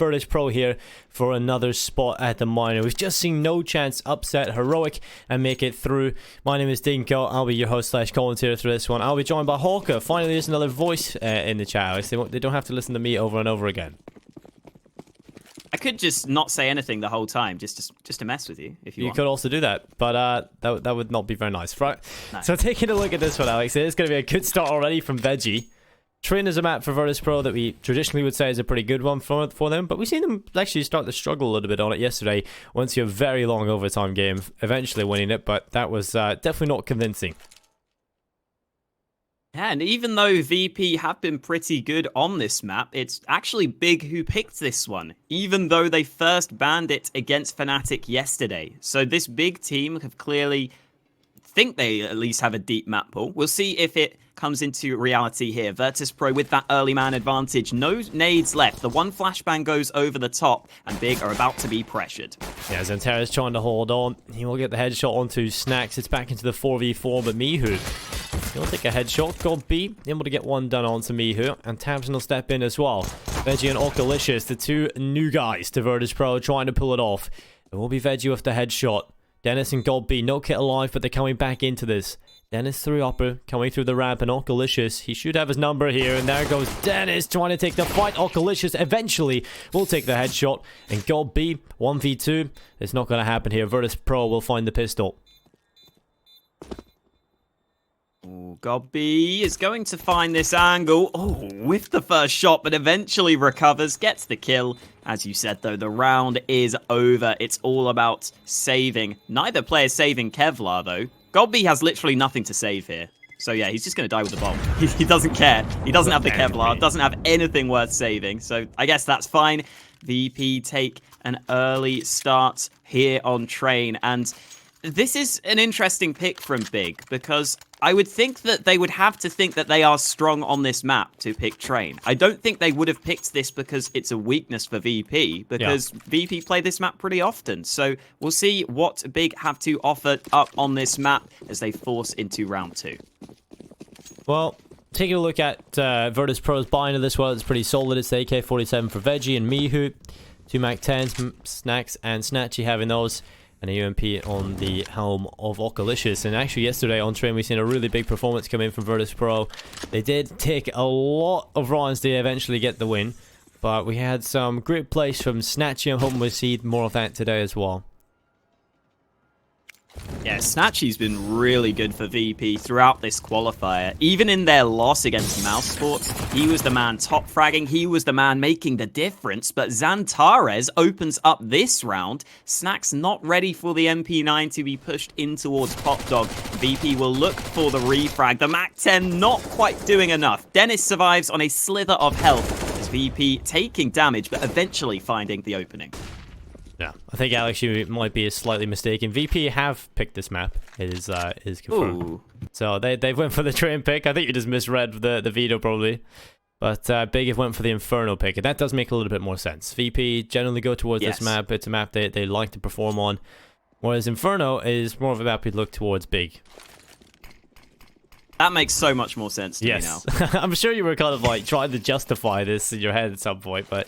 Virtus.pro here for another spot at the minor. We've just seen No Chance upset Heroic and make it through. My name is Dinko. I'll be your host / commentator for this one. I'll be joined by Hawker. Finally, there's another voice in the chat, Alex. They don't have to listen to me over and over again. I could just not say anything the whole time, just to mess with you, if you want. You could also do that, but that would not be very nice. Right. No. So taking a look at this one, Alex, it is going to be a good start already from Veggie. Train is a map for Virtus.pro that we traditionally would say is a pretty good one for them, but we've seen them actually start to struggle a little bit on it yesterday. Once you have a very long overtime game, eventually winning it, but that was definitely not convincing. Yeah, and even though VP have been pretty good on this map, it's actually Big who picked this one, even though they first banned it against Fnatic yesterday. So this Big team have clearly think they at least have a deep map pool. We'll see if it comes into reality here. Virtus.pro with that early man advantage. No nades left. The one flashbang goes over the top, and Big are about to be pressured. Yeah, Xantara's trying to hold on. He will get the headshot onto Snacks. It's back into the 4v4, but Mihu, he'll take a headshot. God B, able to get one done onto Mihu, and Tamsin will step in as well. Veggie and Ocalicious, the two new guys to Virtus.pro, trying to pull it off. It will be Veggie with the headshot. Dennis and God B, no kit alive, but they're coming back into this. Dennis through upper, coming through the ramp, and Ocalicious, he should have his number here, and there goes Dennis trying to take the fight. Ocalicious eventually will take the headshot, and God B, 1v2, it's not going to happen here. Virtus.pro will find the pistol. Gobby is going to find this angle. Oh, with the first shot, but eventually recovers, gets the kill. As you said, though, the round is over. It's all about saving. Neither player saving Kevlar, though. Gobby has literally nothing to save here. So, yeah, he's just going to die with the bomb. He doesn't care. He doesn't have the Kevlar, doesn't have anything worth saving. So, I guess that's fine. VP take an early start here on Train. And this is an interesting pick from Big, because I would think that they would have to think that they are strong on this map to pick Train. I don't think they would have picked this because it's a weakness for VP, because VP play this map pretty often. So we'll see what Big have to offer up on this map as they force into round 2. Well, taking a look at Virtus.pro's buy into this one, it's pretty solid. It's the AK-47 for Veggie and Mihu. 2 MAC-10s, Snacks and Snatchy having those. And a UMP on the helm of Ocalicious. And actually yesterday on Train we've seen a really big performance come in from Virtus.pro. They did take a lot of rounds to eventually get the win. But we had some great plays from Snatchy. I'm hoping we'll see more of that today as well. Yeah, Snatchy's been really good for VP throughout this qualifier. Even in their loss against Mousesports, he was the man top fragging, he was the man making the difference, but Xantares opens up this round. Snacks not ready for the MP9 to be pushed in towards Pop Dog. VP will look for the refrag. The MAC-10 not quite doing enough. Dennis survives on a slither of health as VP taking damage, but eventually finding the opening. Yeah, I think Alex, you might be slightly mistaken. VP have picked this map. It is confirmed. Ooh. So they went for the Train pick. I think you just misread the veto probably. But Big have went for the Inferno pick, and that does make a little bit more sense. VP generally go towards this map. It's a map they like to perform on. Whereas Inferno is more of a map you'd look towards Big. That makes so much more sense to me now. I'm sure you were kind of like trying to justify this in your head at some point, but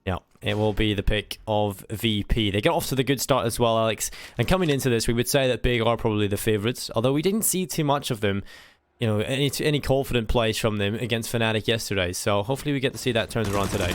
yeah, it will be the pick of VP. They get off to the good start as well, Alex. And coming into this, we would say that Big are probably the favourites, although we didn't see too much of them, you know, any confident plays from them against Fnatic yesterday. So hopefully we get to see that turned around today.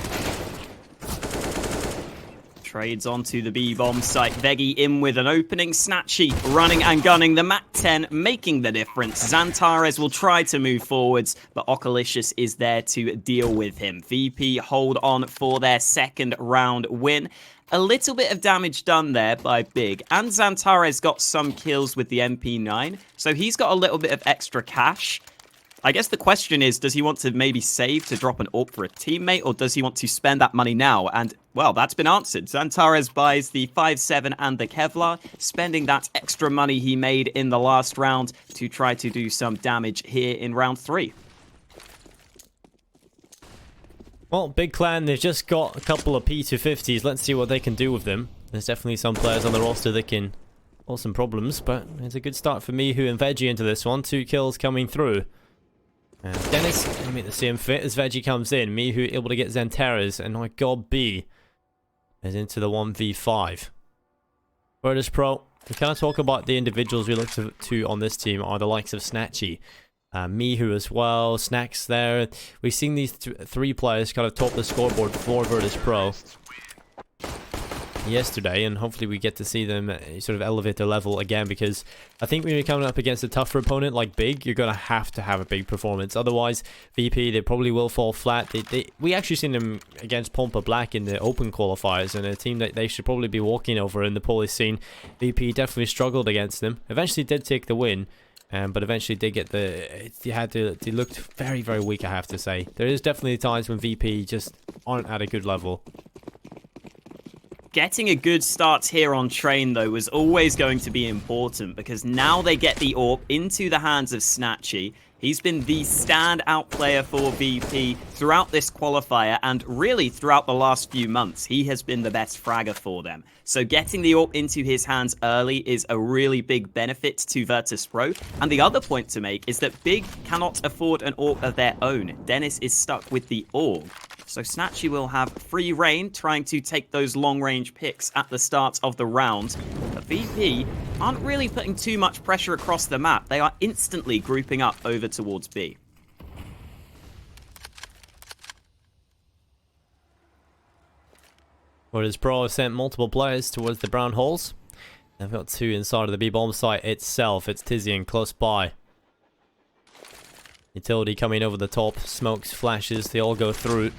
Trades onto the B-bomb site. Veggie in with an opening. Snatchy running and gunning. The MAC-10 making the difference. Xantares will try to move forwards, but Ocalicious is there to deal with him. VP hold on for their second round win. A little bit of damage done there by Big. And Xantares got some kills with the MP9, so he's got a little bit of extra cash. I guess the question is, does he want to maybe save to drop an AWP for a teammate, or does he want to spend that money now? And, well, that's been answered. Xantares buys the 5.7 and the Kevlar, spending that extra money he made in the last round to try to do some damage here in round 3. Well, Big Clan, they've just got a couple of P250s. Let's see what they can do with them. There's definitely some players on the roster that can cause some problems, but it's a good start for Mihu and Veggie into this one. 2 kills coming through. And Dennis gonna make the same fit as Veggie comes in. Mihu able to get Xanteras, and now God B is into the 1v5. Virtus.pro, we kind of talk about the individuals we look to on this team are the likes of Snatchy. Mihu as well, Snacks there. We've seen these three players kind of top the scoreboard for Virtus.pro yesterday, and hopefully we get to see them sort of elevate their level again, because I think when you're coming up against a tougher opponent like Big, you're going to have a big performance. Otherwise, VP, they probably will fall flat. We actually seen them against Pompa Black in the open qualifiers, and a team that they should probably be walking over in the Polish scene. VP definitely struggled against them. Eventually did take the win, but eventually did get the... They looked very, very weak, I have to say. There is definitely times when VP just aren't at a good level. Getting a good start here on Train, though, was always going to be important, because now they get the AWP into the hands of Snatchy. He's been the standout player for VP throughout this qualifier, and really throughout the last few months. He has been the best fragger for them. So getting the AWP into his hands early is a really big benefit to Virtus.pro. And the other point to make is that Big cannot afford an AWP of their own. Dennis is stuck with the AWP. So Snatchy will have free reign, trying to take those long-range picks at the start of the round. But VP aren't really putting too much pressure across the map. They are instantly grouping up over towards B. Virtus.pro have sent multiple players towards the brown holes. They've got two inside of the B-bomb site itself. It's Tizian close by. Utility coming over the top. Smokes, flashes, they all go through.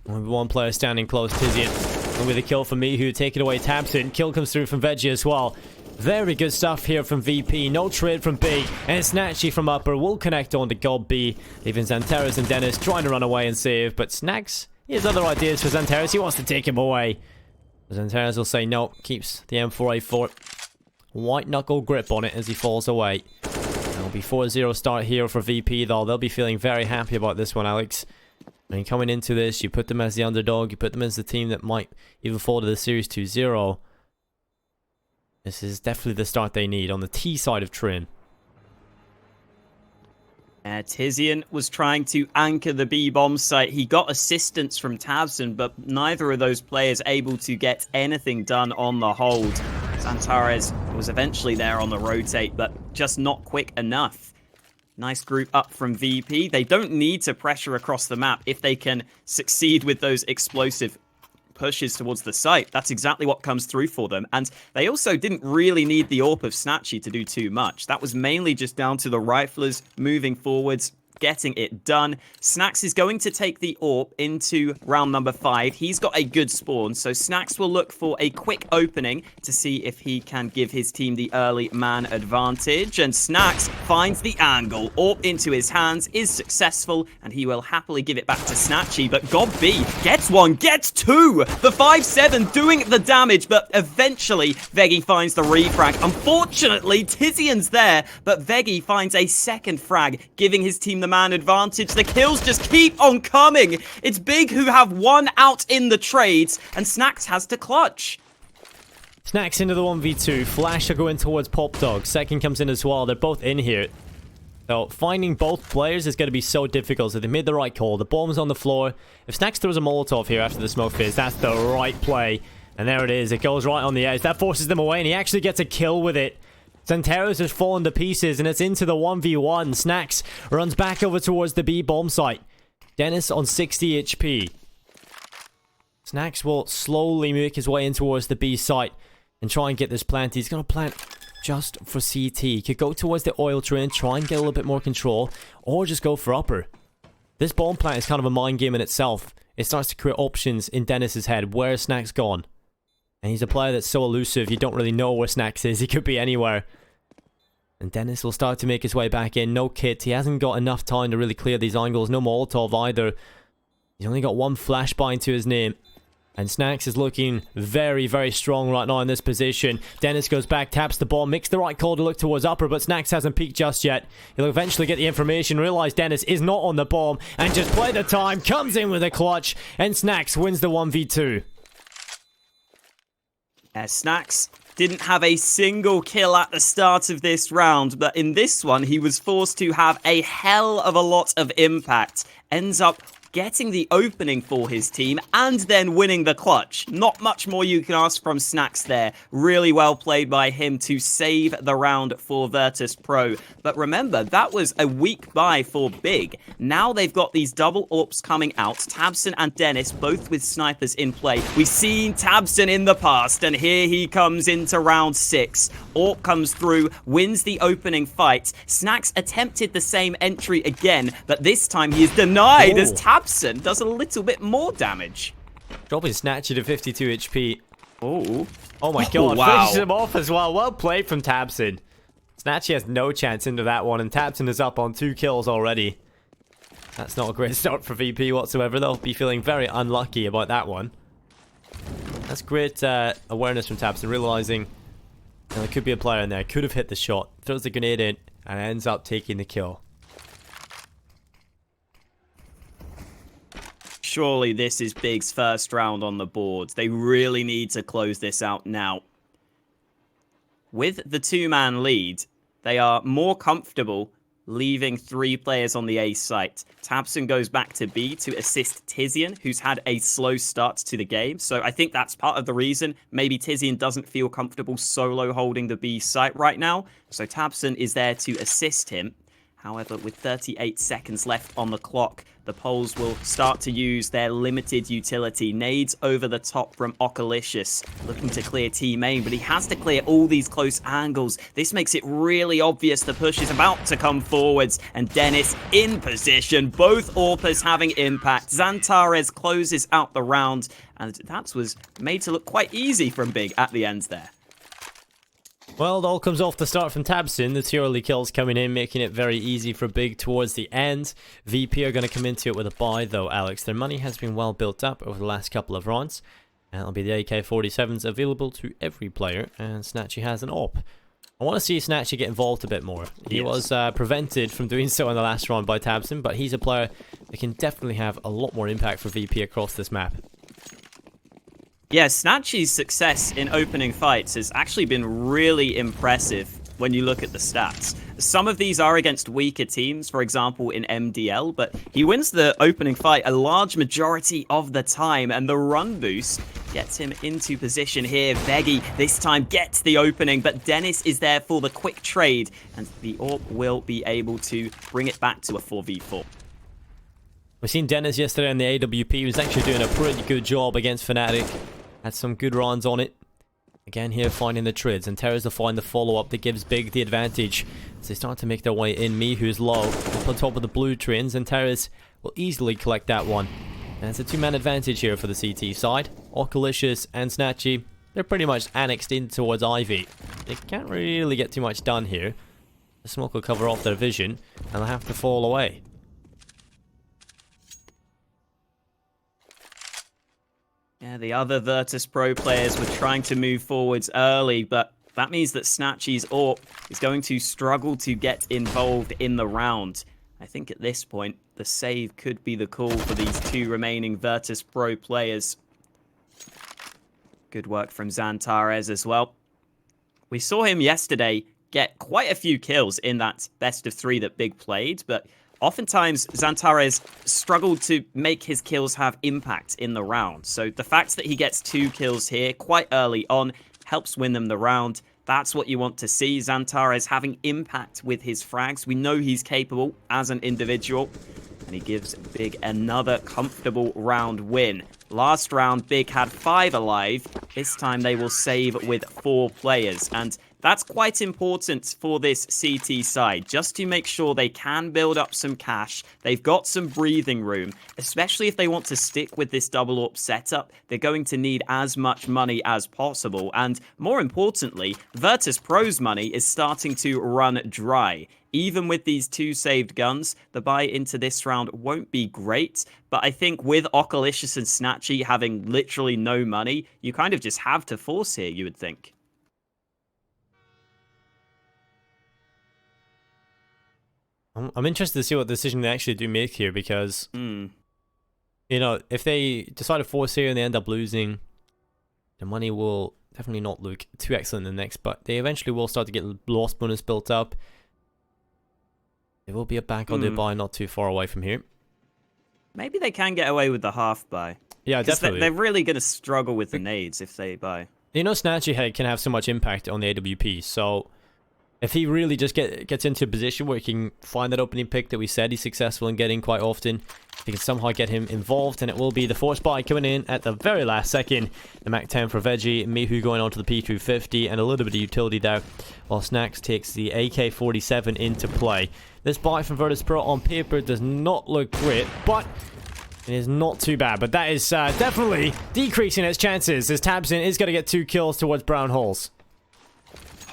One player standing close, Tizian. And with a kill from Mihu, taking away Tabson. Kill comes through from Veggie as well. Very good stuff here from VP. No trade from Big. And Snatchy from Upper will connect on to God B. Leaving Xanteras and Dennis trying to run away and save. But Snacks, he has other ideas for Xanteras. He wants to take him away. Xanteras will say no. Keeps the M4A4. White knuckle grip on it as he falls away. It'll be 4-0 start here for VP, though. They'll be feeling very happy about this one, Alex. I mean, coming into this, you put them as the underdog. You put them as the team that might even fall to the series 2-0. This is definitely the start they need on the T side of Trin. Tizian was trying to anchor the B-bomb site. He got assistance from Tabson, but neither of those players able to get anything done on the hold. Xanteras was eventually there on the rotate, but just not quick enough. Nice group up from VP. They don't need to pressure across the map if they can succeed with those explosive pushes towards the site. That's exactly what comes through for them. And they also didn't really need the AWP of Snatchy to do too much. That was mainly just down to the riflers moving forwards, getting it done. Snacks is going to take the AWP into round number 5. He's got a good spawn, so Snacks will look for a quick opening to see if he can give his team the early man advantage. And Snacks finds the angle. AWP into his hands is successful, and he will happily give it back to Snatchy. But God B gets one, gets two! The 5-7 doing the damage, but eventually Veggie finds the refrag. Unfortunately, Tizian's there, but Veggie finds a second frag, giving his team the man advantage. The kills just keep on coming. It's Big who have one out in the trades, and Snacks has to clutch. Snacks into the 1v2. Flash are going towards Pop Dog. Second comes in as well. They're both in here. So finding both players is going to be so difficult. So they made the right call. The bomb's on the floor. If Snacks throws a Molotov here after the smoke phase, that's the right play. And there it is. It goes right on the edge. That forces them away, and he actually gets a kill with it. Xanteras has fallen to pieces, and it's into the 1v1. Snacks runs back over towards the B bomb site. Dennis on 60 HP. Snacks will slowly make his way in towards the B site and try and get this plant. He's going to plant just for CT. He could go towards the oil train, try and get a little bit more control, or just go for upper. This bomb plant is kind of a mind game in itself. It starts to create options in Dennis's head. Where is Snacks gone? And he's a player that's so elusive, you don't really know where Snacks is. He could be anywhere. And Dennis will start to make his way back in. No kit. He hasn't got enough time to really clear these angles. No Molotov either. He's only got one flashbang to his name. And Snacks is looking very, very strong right now in this position. Dennis goes back, taps the bomb, makes the right call to look towards upper, but Snacks hasn't peeked just yet. He'll eventually get the information, realize Dennis is not on the bomb, and just play the time, comes in with a didn't have a single kill at the start of this round, but in this one, he was forced to have a hell of a lot of impact. Ends up getting the opening for his team and then winning the clutch. Not much more you can ask from Snacks there. Really well played by him to save the round for Virtus.pro. But remember, that was a weak buy for Big. Now they've got these double AWPs coming out. Tabson and Dennis, both with snipers in play. We've seen Tabson in the past, and here he comes into round 6. AWP comes through, wins the opening fight. Snacks attempted the same entry again, but this time he is denied as Tabson does a little bit more damage. Dropping Snatchy to 52 HP. Oh my god, wow. finishes him off as well. Well played from Tabson. Snatchy has no chance into that one, and Tabson is up on 2 kills already. That's not a great start for VP whatsoever. They'll be feeling very unlucky about that one. That's great awareness from Tabson, realizing there could be a player in there. Could have hit the shot. Throws the grenade in, and ends up taking the kill. Surely this is Big's first round on the board. They really need to close this out now. With the 2-man lead, they are more comfortable leaving 3 players on the A site. Tabson goes back to B to assist Tizian, who's had a slow start to the game. So I think that's part of the reason maybe Tizian doesn't feel comfortable solo holding the B site right now. So Tabson is there to assist him. However, with 38 seconds left on the clock, the Poles will start to use their limited utility. Nades over the top from Okalicious, looking to clear T main, but he has to clear all these close angles. This makes it really obvious the push is about to come forwards, and Dennis in position. Both AWPers having impact. Xantares closes out the round, and that was made to look quite easy from Big at the end there. Well, it all comes off the start from Tabson. The 2 early kills coming in, making it very easy for Big towards the end. VP are going to come into it with a buy, though, Alex. Their money has been well built up over the last couple of rounds. And it'll be the AK-47s available to every player, and Snatchy has an AWP. I want to see Snatchy get involved a bit more. He was prevented from doing so in the last round by Tabson, but he's a player that can definitely have a lot more impact for VP across this map. Yeah, Snatchy's success in opening fights has actually been really impressive when you look at the stats. Some of these are against weaker teams, for example in MDL, but he wins the opening fight a large majority of the time, and the run boost gets him into position here. Veggie this time gets the opening, but Dennis is there for the quick trade, and the AWP will be able to bring it back to a 4v4. We've seen Dennis yesterday in the AWP. He was actually doing a pretty good job against Fnatic. Had some good runs on it. Again here finding the trids, and Terra's to find the follow-up that gives Big the advantage. As they start to make their way in, Mihu's low. Up on top of the blue trains, and Terra's will easily collect that one. And it's a 2-man advantage here for the CT side. Okalicious and Snatchy, they're pretty much annexed in towards Ivy. They can't really get too much done here. The smoke will cover off their vision, and they'll have to fall away. Yeah, the other Virtus.pro players were trying to move forwards early, but that means that Snatchy's AWP is going to struggle to get involved in the round. I think at this point, the save could be the call for these 2 remaining Virtus.pro players. Good work from Xantares as well. We saw him yesterday get quite a few kills in that best of 3 that Big played, but oftentimes, Xantares struggled to make his kills have impact in the round. So the fact that he gets 2 kills here quite early on helps win them the round. That's what you want to see. Xantares having impact with his frags. We know he's capable as an individual. And he gives Big another comfortable round win. Last round, Big had 5 alive. This time they will save with 4 players. And that's quite important for this CT side, just to make sure they can build up some cash. They've got some breathing room, especially if they want to stick with this double AWP setup. They're going to need as much money as possible. And more importantly, Virtus.pro's money is starting to run dry. Even with these 2 saved guns, the buy into this round won't be great. But I think with Okalicious and Snatchy having literally no money, you kind of just have to force here, you would think. I'm interested to see what decision they actually do make here, because, you know, if they decide to force here and they end up losing, the money will definitely not look too excellent in the next, but they eventually will start to get loss bonus built up. There will be a back on their buy not too far away from here. Maybe they can get away with the half buy. Yeah, definitely. They're really going to struggle with the nades if they buy. You know, Snatchy Head can have so much impact on the AWP, so if he really just gets into a position where he can find that opening pick that we said he's successful in getting quite often, if he can somehow get him involved, and it will be the force buy coming in at the very last second. The Mac 10 for Veggie, Mihu going on to the P250, and a little bit of utility there, while Snacks takes the AK-47 into play. This buy from Virtus.pro on paper does not look great, but it is not too bad. But that is definitely decreasing its chances, as Tabson is going to get 2 kills towards brown holes.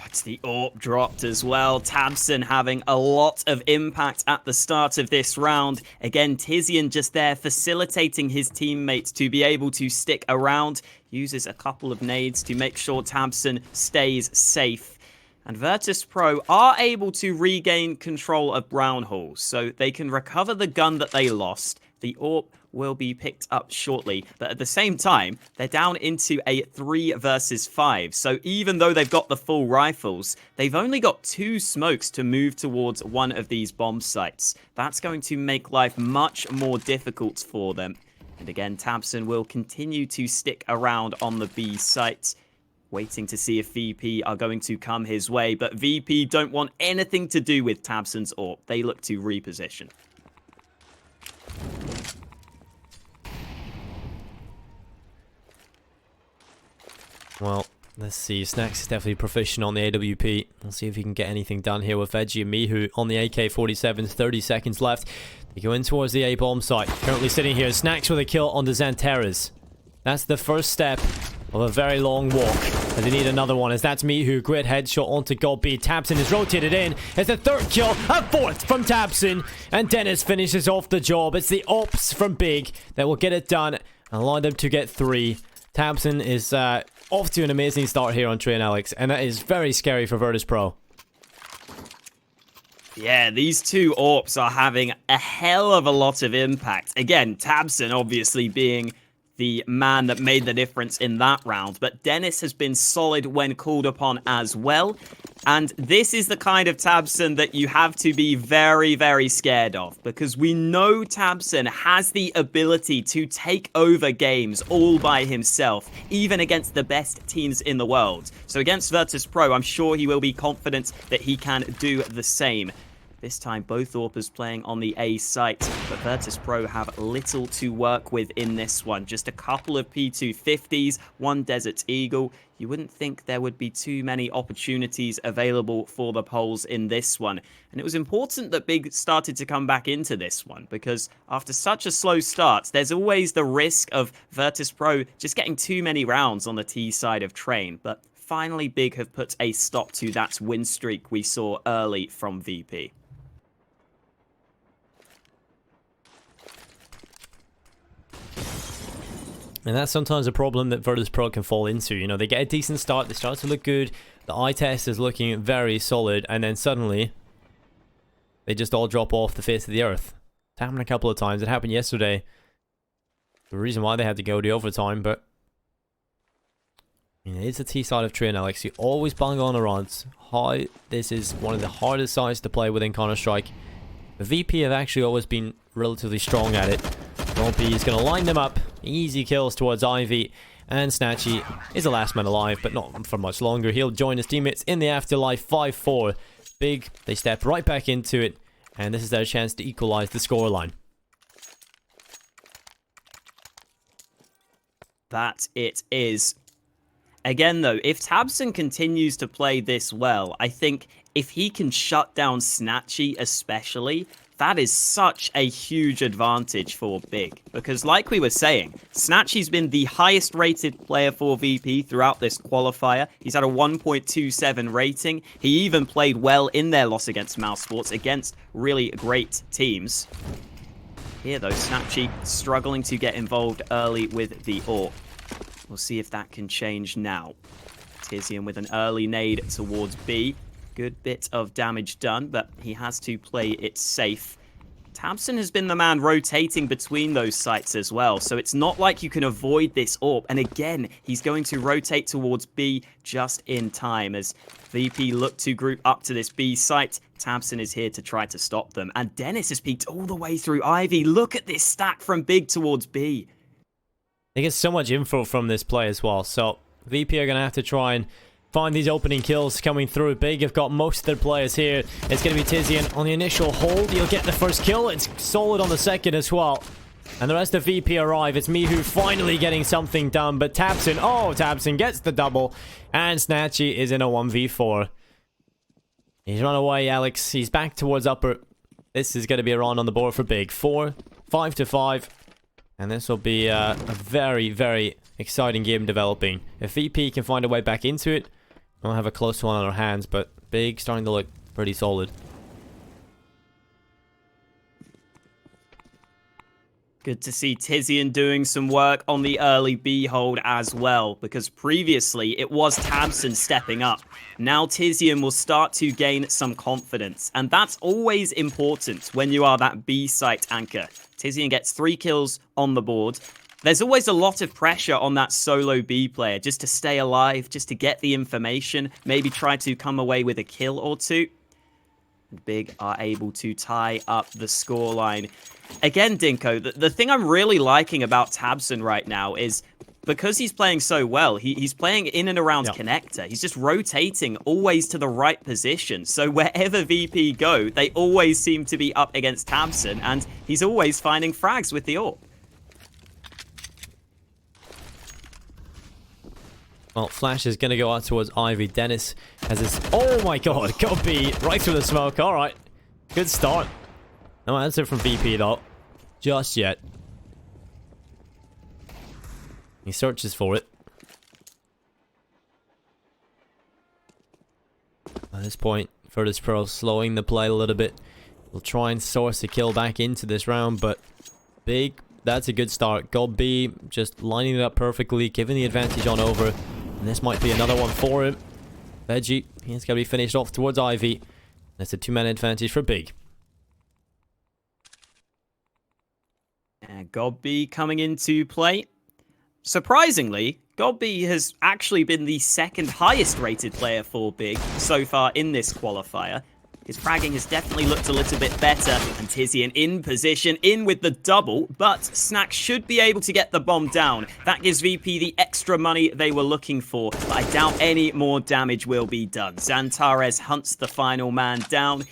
It's the AWP dropped as well. Tabson having a lot of impact at the start of this round. Again, Tizian just there facilitating his teammates to be able to stick around. Uses a couple of nades to make sure Tabson stays safe. And Virtus.pro are able to regain control of brown holes, so they can recover the gun that they lost. The AWP will be picked up shortly, but at the same time, they're down into a 3 versus 5. So even though they've got the full rifles, they've only got 2 smokes to move towards one of these bomb sites. That's going to make life much more difficult for them. And again, Tabson will continue to stick around on the B site, waiting to see if VP are going to come his way. But VP don't want anything to do with Tabson's AWP. They look to reposition. Well, let's see. Snacks is definitely proficient on the AWP. We'll see if he can get anything done here with Veggie and Mihu on the AK-47. 30 seconds left. They go in towards the A-bomb site. Currently sitting here. Snacks with a kill on the Xanteras. That's the first step of a very long walk. And they need another one, as that's Mihu. Great headshot onto gold B. Tabson is rotated in. It's the 3rd kill, a 4th from Tabson. And Dennis finishes off the job. It's the ops from Big that will get it done and allow them to get 3. Tabson is off to an amazing start here on Trey and Alex, and that is very scary for Virtus.pro. Yeah, these 2 AWPs are having a hell of a lot of impact. Again, Tabson obviously being the man that made the difference in that round, but Dennis has been solid when called upon as well. And this is the kind of Tabson that you have to be very, very scared of, because we know Tabson has the ability to take over games all by himself, even against the best teams in the world. So against Virtus.pro, I'm sure he will be confident that he can do the same. This time, both AWPers playing on the A site, but Virtus.pro have little to work with in this one. Just a couple of P250s, 1 Desert Eagle. You wouldn't think there would be too many opportunities available for the Poles in this one. And it was important that Big started to come back into this one, because after such a slow start, there's always the risk of Virtus.pro just getting too many rounds on the T side of Train. But finally, Big have put a stop to that win streak we saw early from VP. And that's sometimes a problem that Virtus.pro can fall into. You know, they get a decent start, they start to look good, the eye test is looking very solid, and then suddenly they just all drop off the face of the earth. It's happened a couple of times. It happened yesterday. The reason why they had to go to overtime, but it is the T side of Trey and Alex. You always bang on the runs. How this is one of the hardest sides to play within Counter-Strike. The VP have actually always been relatively strong at it. Rompy is going to line them up. Easy kills towards Ivy. And Snatchy is the last man alive, but not for much longer. He'll join his teammates in the afterlife. 5-4. Big, they step right back into it. And this is their chance to equalize the scoreline. That it is. Again, though, if Tabson continues to play this well, I think if he can shut down Snatchy especially, that is such a huge advantage for Big. Because like we were saying, Snatchy's been the highest rated player for VP throughout this qualifier. He's had a 1.27 rating. He even played well in their loss against Mousesports, against really great teams. Here though, Snatchy struggling to get involved early with the AWP. We'll see if that can change now. Tizian with an early nade towards B. Good bit of damage done, but he has to play it safe. Tabson has been the man rotating between those sites as well, so it's not like you can avoid this AWP. And again, he's going to rotate towards B just in time as VP look to group up to this B site. Tabson is here to try to stop them, and Dennis has peeked all the way through Ivy. Look at this stack from Big towards B. They get so much info from this play as well, so VP are going to have to try and find these opening kills coming through. Big have got most of their players here. It's going to be Tizian on the initial hold. He'll get the first kill. It's solid on the second as well. And the rest of VP arrive. It's Mihu finally getting something done. But Tabson, oh, Tabson gets the double. And Snatchy is in a 1v4. He's run away, Alex. He's back towards upper. This is going to be a run on the board for Big. 5 to 5. And this will be a very, very exciting game developing. If VP can find a way back into it, we'll have a close one on our hands, but Big starting to look pretty solid. Good to see Tizian doing some work on the early B hold as well, because previously it was Tabson stepping up. Now Tizian will start to gain some confidence, and that's always important when you are that B site anchor. Tizian gets 3 kills on the board. There's always a lot of pressure on that solo B player just to stay alive, just to get the information, maybe try to come away with a kill or two. Big are able to tie up the scoreline. Again, Dinko, the thing I'm really liking about Tabson right now is because he's playing so well, he's playing in and around connector. He's just rotating always to the right position. So wherever VP go, they always seem to be up against Tabson, and he's always finding frags with the AWP. Well, Flash is going to go out towards Ivy. Dennis has his... Oh my god, got B right through the smoke. Alright, good start. No answer from VP though. Just yet. He searches for it. At this point, Virtus.pro slowing the play a little bit. We'll try and source a kill back into this round, but Big, that's a good start. Got B, just lining it up perfectly, giving the advantage on over. And this might be another one for him. Veggie, he's got to be finished off towards Ivy. That's a 2-man advantage for Big. And Godby coming into play. Surprisingly, Godby has actually been the second highest rated player for Big so far in this qualifier. His fragging has definitely looked a little bit better, and Tizian in position, in with the double, but Snack should be able to get the bomb down. That gives VP the extra money they were looking for, but I doubt any more damage will be done. Xantares hunts the final man down.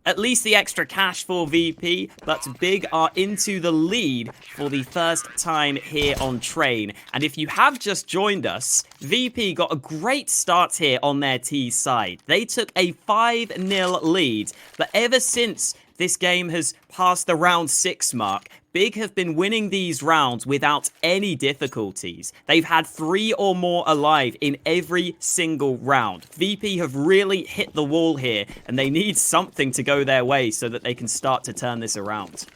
At least the extra cash for VP, but Big are into the lead for the first time here on Train. And if you have just joined us, VP got a great start here on their T side. They took a 5-0 lead, but ever since this game has passed the round 6 mark, Big have been winning these rounds without any difficulties. They've had 3 or more alive in every single round. VP have really hit the wall here, and they need something to go their way so that they can start to turn this around.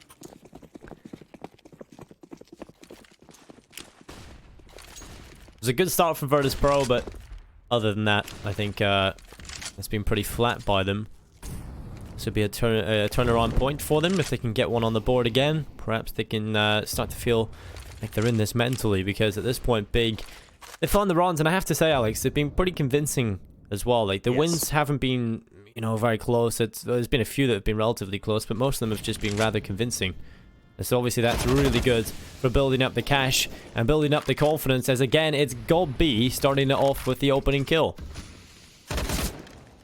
It was a good start from Virtus.pro, but other than that, I think it's been pretty flat by them. This would be a turnaround point for them if they can get one on the board again. Perhaps they can start to feel like they're in this mentally, because at this point, Big, they've found the runs, and I have to say, Alex, they've been pretty convincing as well. Like, the wins haven't been, you know, very close. There's been a few that have been relatively close, but most of them have just been rather convincing. And so obviously that's really good for building up the cash and building up the confidence, as again, it's Gob B starting it off with the opening kill.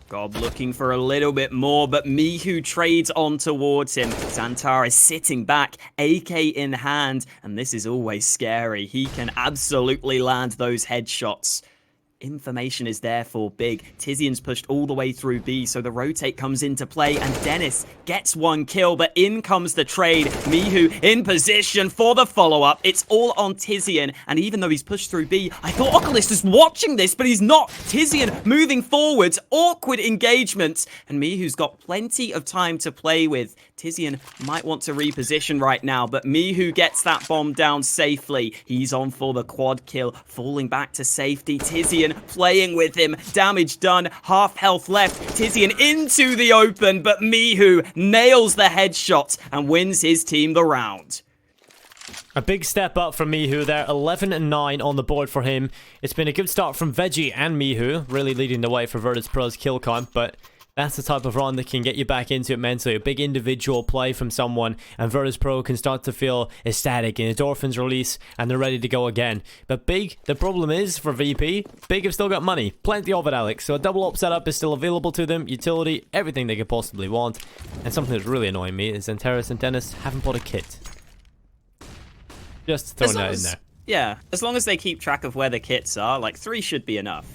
Gob looking for a little bit more, but Mihu trades on towards him. Xantar is sitting back, AK in hand, and this is always scary. He can absolutely land those headshots. Information is there for Big. Tizian's pushed all the way through B, so the rotate comes into play, and Dennis gets 1 kill, but in comes the trade. Mihu in position for the follow-up. It's all on Tizian, and even though he's pushed through B, I thought Oculus was watching this, but he's not. Tizian moving forwards, awkward engagement, and Mihu's got plenty of time to play with. Tizian might want to reposition right now, but Mihu gets that bomb down safely. He's on for the quad kill, falling back to safety. Tizian playing with him. Damage done, half health left. Tizian into the open, but Mihu nails the headshot and wins his team the round. A big step up from Mihu there, 11-9 on the board for him. It's been a good start from Veggie and Mihu, really leading the way for Virtus.pro's kill count, but that's the type of run that can get you back into it mentally. A big individual play from someone, and Virtus.pro can start to feel ecstatic, and endorphins release, and they're ready to go again. But Big, the problem is, for VP, Big have still got money. Plenty of it, Alex. So a double up setup is still available to them. Utility, everything they could possibly want. And something that's really annoying me is Zanteris and Dennis haven't bought a kit. Just throwing that in there. Yeah, as long as they keep track of where the kits are, like 3 should be enough.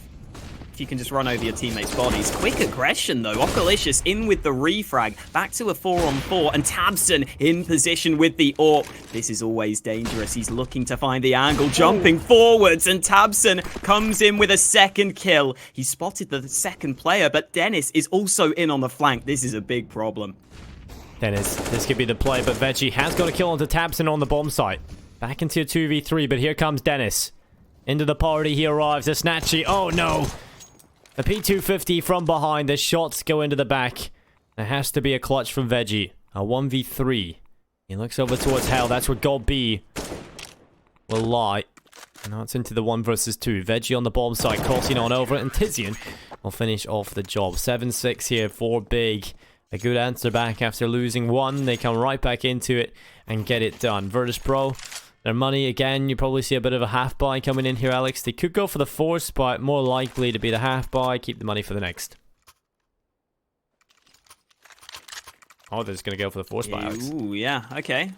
If you can just run over your teammates' bodies. Quick aggression though, Okalicious in with the refrag, back to a 4-on-4, and Tabson in position with the AWP. This is always dangerous, he's looking to find the angle, jumping forwards, and Tabson comes in with a second kill. He spotted the second player, but Dennis is also in on the flank. This is a big problem. Dennis, this could be the play, but Veggie has got a kill onto Tabson on the bomb site. Back into a 2v3, but here comes Dennis. Into the party he arrives, a Snatchy. Oh no! A P250 from behind, the shots go into the back. There has to be a clutch from Veggie. A 1v3. He looks over towards Hell, that's where Gold B will lie. And now it's into the 1 versus 2. Veggie on the bomb site, crossing on over, and Tizian will finish off the job. 7-6 here for Big. A good answer back after losing 1. They come right back into it and get it done. Virtus.pro, their money again. You probably see a bit of a half buy coming in here, Alex. They could go for the force, but more likely to be the half buy. Keep the money for the next. Oh, they're just going to go for the force buy, Alex. Ooh, yeah, okay.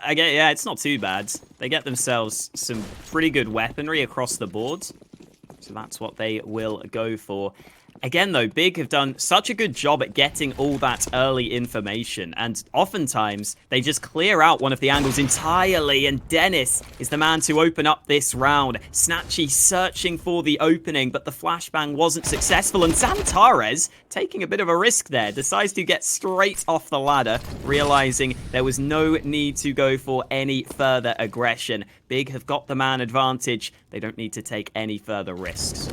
I get, yeah, it's not too bad. They get themselves some pretty good weaponry across the board. So that's what they will go for. Again, though, Big have done such a good job at getting all that early information, and oftentimes they just clear out one of the angles entirely, and Dennis is the man to open up this round. Snatchy searching for the opening, but the flashbang wasn't successful, and Zantares, taking a bit of a risk there, decides to get straight off the ladder, realizing there was no need to go for any further aggression. Big have got the man advantage. They don't need to take any further risks.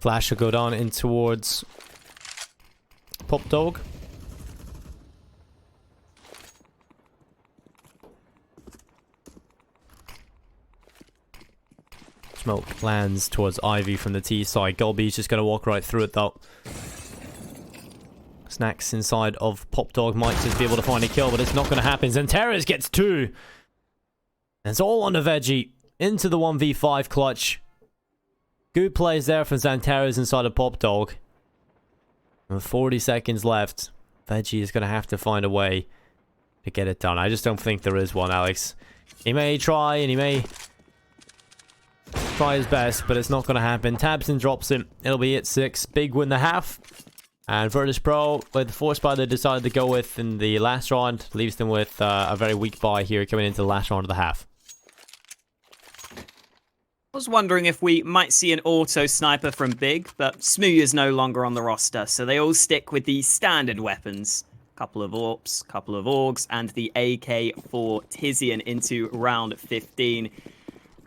Flash will go down in towards Pop Dog. Smoke lands towards Ivy from the T side. Golby's just going to walk right through it though. Snacks inside of Pop Dog might just be able to find a kill, but it's not going to happen. Zantares gets 2. And it's all on the Veggie. Into the 1v5 clutch. Good plays there from Zantares inside of Pop Dog. With 40 seconds left, Veggie is going to have to find a way to get it done. I just don't think there is one, Alex. He may try, and he may try his best, but it's not going to happen. Tabson drops him. It'll be it 6. Big win the half. And Virtus.pro, with the force buy they decided to go with in the last round, leaves them with a very weak buy here coming into the last round of the half. I was wondering if we might see an auto sniper from Big, but Smooth is no longer on the roster, so they all stick with the standard weapons. Couple of AWPs, couple of AUGs, and the AK for Tizian into round 15.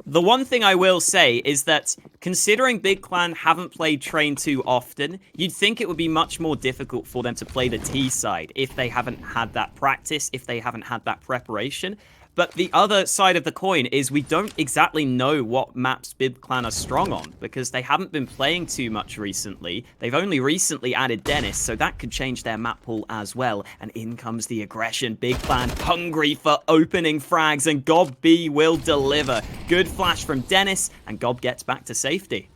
The one thing I will say is that, considering Big Clan haven't played Train too often, you'd think it would be much more difficult for them to play the T side if they haven't had that practice, if they haven't had that preparation. But the other side of the coin is we don't exactly know what maps Big Clan are strong on, because they haven't been playing too much recently. They've only recently added Dennis, so that could change their map pool as well. And in comes the aggression. Big Clan hungry for opening frags, and Gob B will deliver. Good flash from Dennis, and Gob gets back to safety.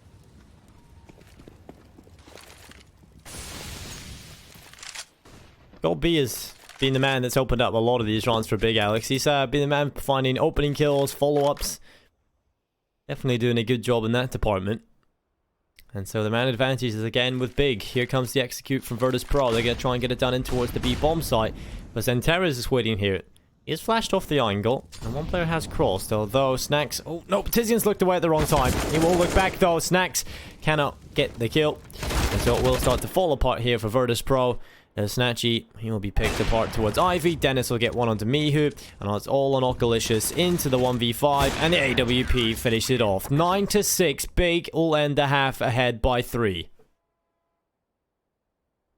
Gob B is being the man that's opened up a lot of these rounds for Big Alex. He's been the man finding opening kills, follow-ups. Definitely doing a good job in that department. And so the man advantage is again with Big. Here comes the execute from Virtus.pro. They're going to try and get it done in towards the B bomb site. But Zantares is waiting here. He has flashed off the angle, and one player has crossed, although Snacks... Oh, no, Tizian's looked away at the wrong time. He will look back, though. Snacks cannot get the kill. And so it will start to fall apart here for Virtus.pro. Snatchy, he will be picked apart towards Ivy. Dennis will get one onto Mihu. And it's all on Okalicious into the 1v5. And the AWP finished it off. 9-6. Big will end the half ahead by 3.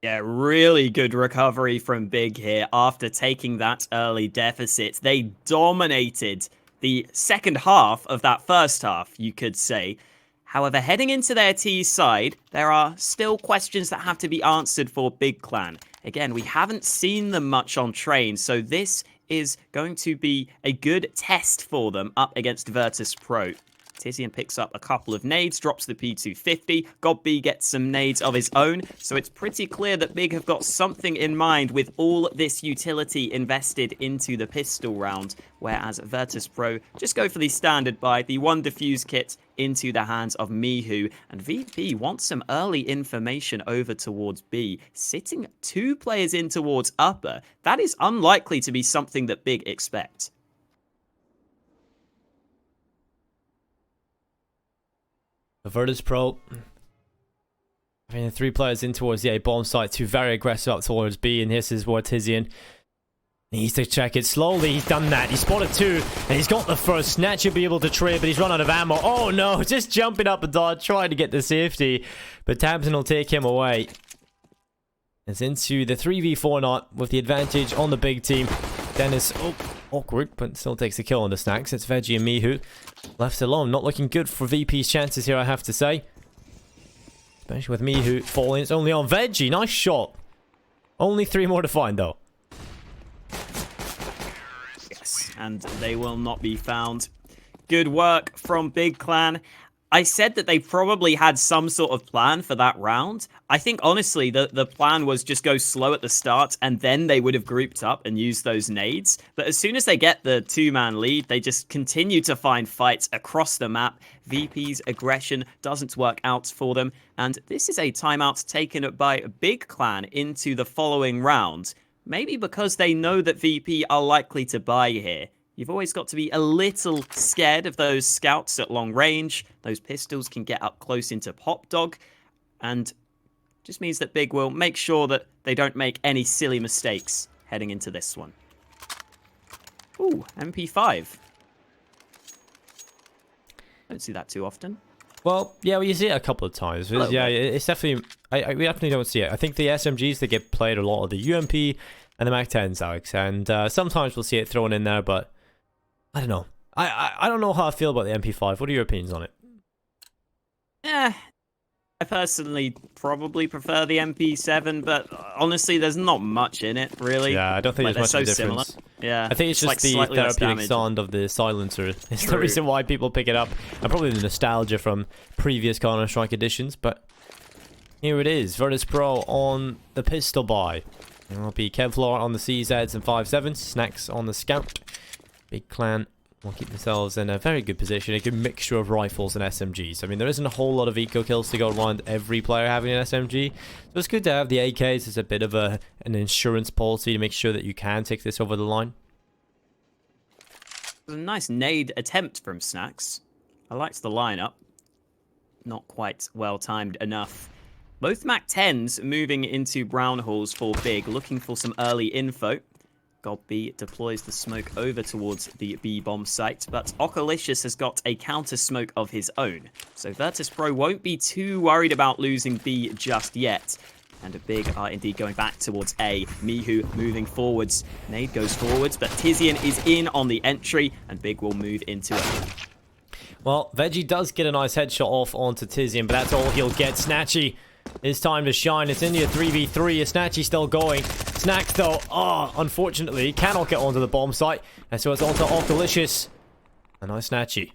Yeah, really good recovery from Big here after taking that early deficit. They dominated the second half of that first half, you could say. However, heading into their T side, there are still questions that have to be answered for Big Clan. Again, we haven't seen them much on train, so this is going to be a good test for them up against Virtus.pro. Tizian picks up a couple of nades, drops the P250. Godb gets some nades of his own, so it's pretty clear that Big have got something in mind with all this utility invested into the pistol round, whereas Virtus.pro just go for the standard buy, the one defuse kit into the hands of Mihu, and VP wants some early information over towards B, sitting 2 players in towards upper. That is unlikely to be something that Big expect. Virtus.pro, I mean, 3 players in towards the A bomb site, 2 very aggressive up towards B, and this is where Tizian needs to check it slowly. He's done that. He spotted 2, and he's got the first. Snatch will be able to trade, but he's run out of ammo. Oh no, just jumping up and down, trying to get the safety, but Tamsin will take him away. It's into the 3v4 knot with the advantage on the big team. Dennis, awkward, but still takes the kill on the Snacks. It's Veggie and Mihu left alone. Not looking good for VP's chances here, I have to say. Especially with Mihu falling. It's only on Veggie. Nice shot. Only 3 more to find, though. Yes, and they will not be found. Good work from Big Clan. I said that they probably had some sort of plan for that round. I think, honestly, the plan was just go slow at the start, and then they would have grouped up and used those nades. But as soon as they get the 2-man lead, they just continue to find fights across the map. VP's aggression doesn't work out for them, and this is a timeout taken by Big Clan into the following round. Maybe because they know that VP are likely to buy here. You've always got to be a little scared of those scouts at long range. Those pistols can get up close into Pop Dog. And just means that Big will make sure that they don't make any silly mistakes heading into this one. Ooh, MP5. Don't see that too often. Well, yeah, you see it a couple of times. Yeah, it's definitely... we definitely don't see it. I think the SMGs, they get played a lot of the UMP and the MAC-10s, Alex. And sometimes we'll see it thrown in there, but... I don't know. I don't know how I feel about the MP5. What are your opinions on it? I personally probably prefer the MP7, but honestly, there's not much in it, really. Yeah, I don't think there's much of a difference. Similar. Yeah, I think it's just the therapeutic sound of the silencer. It's the reason why people pick it up. And probably the nostalgia from previous Counter-Strike editions, but here it is. Virtus.pro on the pistol buy. It will be Kevlar on the CZs and 5.7, Snacks on the Scout. Big Clan will keep themselves in a very good position, a good mixture of rifles and SMGs. I mean, there isn't a whole lot of eco kills to go around every player having an SMG, so it's good to have the AKs as a bit of an insurance policy to make sure that you can take this over the line. A nice nade attempt from Snacks. I liked the lineup. Not quite well timed enough. Both MAC-10s moving into brown halls for Big, looking for some early info. Godb deploys the smoke over towards the B-bomb site, but Okalicious has got a counter smoke of his own. So Virtus.pro won't be too worried about losing B just yet. And a Big are indeed going back towards A. Mihu moving forwards. Nade goes forwards, but Tizian is in on the entry, and Big will move into it. Well, Veggie does get a nice headshot off onto Tizian, but that's all he'll get. Snatchy, it's time to shine. It's into a 3v3. Is Snatchy still going? Snacks, though, unfortunately, cannot get onto the bomb site. And so it's onto Okalicious. A nice Snatchy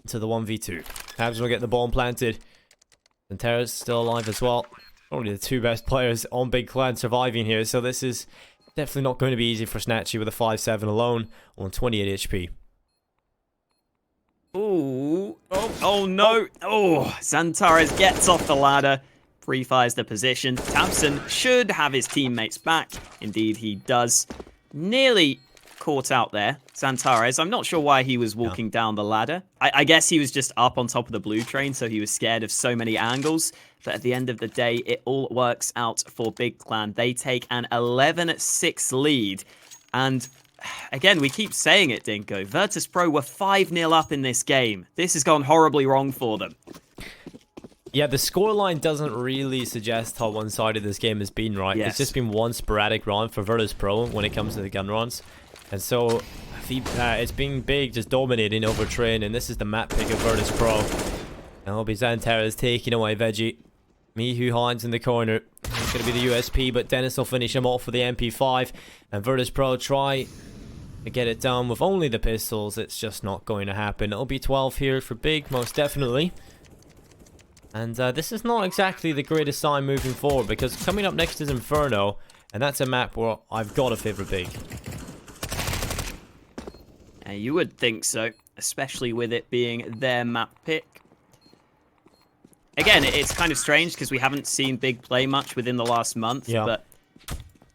into the 1v2. Tabs will get the bomb planted. And Terra's still alive as well. Only the 2 best players on Big Clan surviving here. So this is definitely not going to be easy for Snatchy with a 5.7 alone on 28 HP. Ooh. Oh no. Oh, Xantares gets off the ladder. Pre-fires the position. Tamsin should have his teammates back. Indeed, he does. Nearly caught out there. Xantares, I'm not sure why he was walking down the ladder. I guess he was just up on top of the blue train, so he was scared of so many angles. But at the end of the day, it all works out for Big Clan. They take an 11-6 lead. And again, we keep saying it, Dinko. Virtus.pro were 5-0 up in this game. This has gone horribly wrong for them. Yeah, the scoreline doesn't really suggest how one-sided this game has been, right? Yes. It's just been one sporadic round for Virtus.pro when it comes to the gun runs. And so, it's been Big just dominating over Train, and this is the map pick of Virtus.pro. And it'll be Xantares taking away Veggie. Mihu hides in the corner. It's going to be the USP, but Dennis will finish him off with the MP5. And Virtus.pro try to get it done with only the pistols. It's just not going to happen. It'll be 12 here for Big, most definitely. And this is not exactly the greatest sign moving forward, because coming up next is Inferno, and that's a map where I've got to favor Big. Yeah, you would think so, especially with it being their map pick. Again, it's kind of strange because we haven't seen Big play much within the last month, but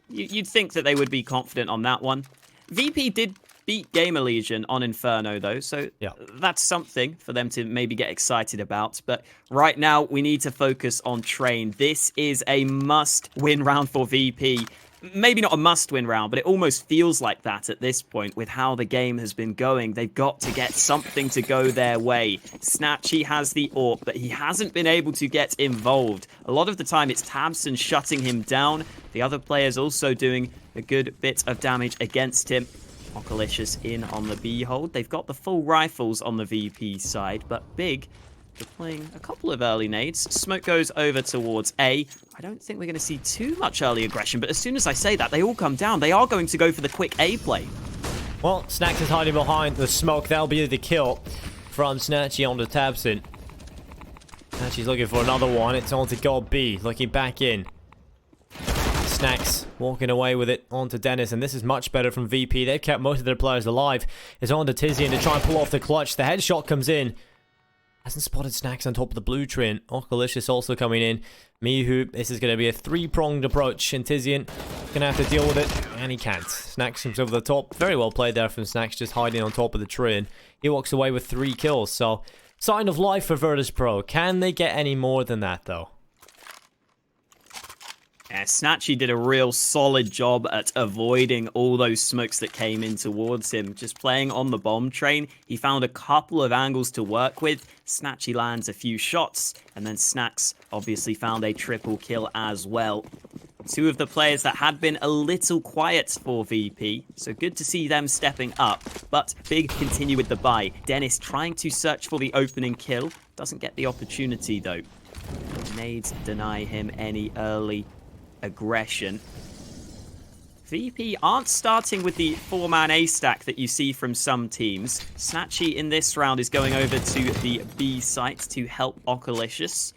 you'd think that they would be confident on that one. VP did beat Gamer Legion on Inferno, though, so that's something for them to maybe get excited about. But right now, we need to focus on Train. This is a must-win round for VP. Maybe not a must-win round, but it almost feels like that at this point with how the game has been going. They've got to get something to go their way. Snatchy has the AWP, but he hasn't been able to get involved. A lot of the time, it's Tabson shutting him down. The other players also doing a good bit of damage against him. Okalicious in on the B hold. They've got the full rifles on the VP side, but Big are playing a couple of early nades. Smoke goes over towards A. I don't think we're going to see too much early aggression, but as soon as I say that, they all come down. They are going to go for the quick A play. Well, Snacks is hiding behind the smoke. That'll be the kill from Snatchy onto Tabson. Snatchy's looking for another one. It's on to God B, looking back in. Snacks walking away with it onto Dennis, and this is much better from VP. They've kept most of their players alive. It's on to Tizian to try and pull off the clutch. The headshot comes in. Hasn't spotted Snacks on top of the blue train. Okalicious also coming in. Mihu, this is going to be a three-pronged approach, and Tizian going to have to deal with it, and he can't. Snacks comes over the top. Very well played there from Snacks, just hiding on top of the train. He walks away with 3 kills, so sign of life for Virtus.pro. Can they get any more than that, though? Yeah, Snatchy did a real solid job at avoiding all those smokes that came in towards him. Just playing on the bomb train, he found a couple of angles to work with. Snatchy lands a few shots, and then Snacks obviously found a triple kill as well. 2 of the players that had been a little quiet for VP, so good to see them stepping up. But Big continue with the buy. Dennis trying to search for the opening kill. Doesn't get the opportunity though. Nades deny him any early aggression. VP aren't starting with the 4-man A stack that you see from some teams. Snatchy in this round is going over to the B site to help Okalicious.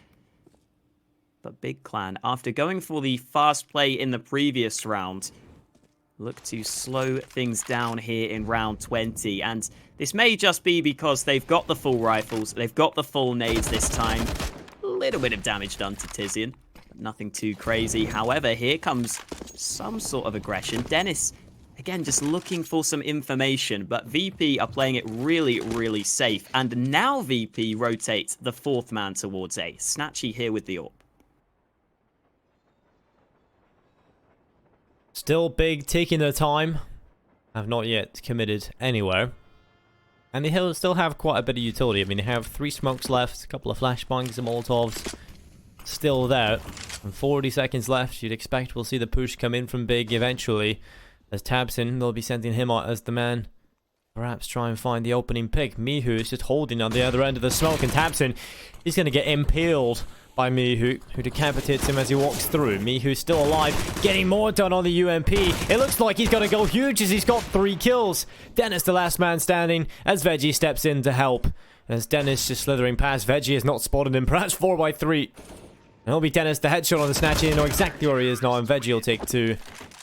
But Big Clan, after going for the fast play in the previous round, look to slow things down here in round 20. And this may just be because they've got the full rifles, they've got the full nades this time. A little bit of damage done to Tizian. Nothing too crazy. However, here comes some sort of aggression. Dennis, again, just looking for some information, but VP are playing it really, really safe. And now VP rotates the 4th man towards A. Snatchy here with the AWP. Still Big, taking their time. Have not yet committed anywhere. And they still have quite a bit of utility. I mean, they have 3 smokes left, a couple of flashbangs and molotovs. Still there, and 40 seconds left. You'd expect we'll see the push come in from Big eventually. As Tabson, they'll be sending him out as the man. Perhaps try and find the opening pick. Mihu is just holding on the other end of the smoke, and Tabson is going to get impaled by Mihu, who decapitates him as he walks through. Mihu's still alive, getting more done on the UMP. It looks like he's going to go huge as he's got 3 kills. Dennis, the last man standing, as Veggie steps in to help. As Dennis just slithering past, Veggie has not spotted him, perhaps 4x3. And it'll be Dennis, the headshot on the Snatchy. You know exactly where he is now, and Veggie will take 2.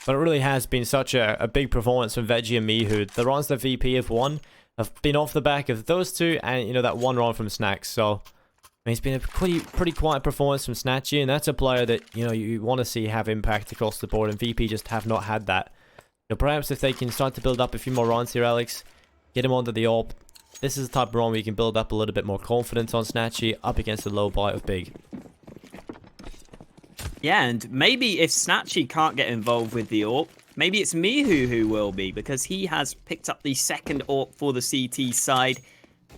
But it really has been such a big performance from Veggie and Mihu. The rounds that VP have won have been off the back of those 2, and, you know, that 1 round from Snacks. So, I mean, it's been a pretty quiet performance from Snatchy, and that's a player that, you know, you want to see have impact across the board, and VP just have not had that. So perhaps if they can start to build up a few more runs here, Alex, get him onto the AWP. This is the type of run where you can build up a little bit more confidence on Snatchy up against the low bite of Big. Yeah, and maybe if Snatchy can't get involved with the AWP, maybe it's Mihu who will be, because he has picked up the second AWP for the CT side.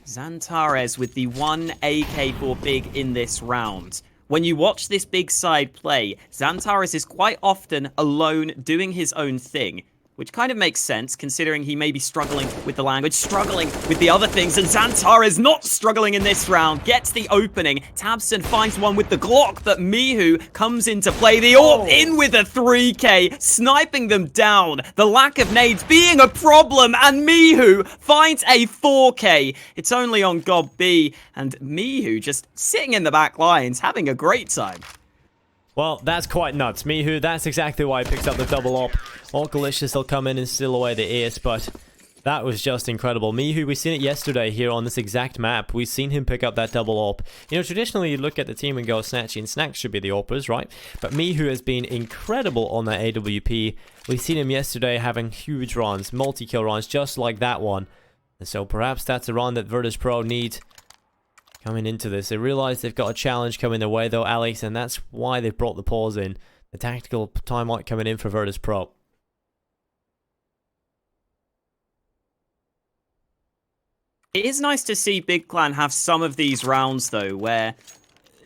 Xantares with the 1 AK for Big in this round. When you watch this Big side play, Xantares is quite often alone doing his own thing, which kind of makes sense considering he may be struggling with the language, struggling with the other things, and Xantares not struggling in this round, gets the opening. tabseN finds one with the Glock, but Mihu comes into play. The AWP in with a 3K, sniping them down. The lack of nades being a problem, and Mihu finds a 4K. It's only on Gob B, and Mihu just sitting in the back lines, having a great time. Well, that's quite nuts. Mihu, that's exactly why he picks up the double AWP. Orkalicious will come in and steal away the ace, but that was just incredible. Mihu, we've seen it yesterday here on this exact map. We've seen him pick up that double AWP. You know, traditionally you look at the team and go Snatchy and Snack should be the AWPers, right? But Mihu has been incredible on that AWP. We've seen him yesterday having huge runs, multi-kill runs, just like that one. And so perhaps that's a run that Virtus.pro need coming into this. They realize they've got a challenge coming their way though, Alex, and that's why they've brought the pause in. The tactical timeout coming in for Virtus.pro. It is nice to see Big Clan have some of these rounds, though, where,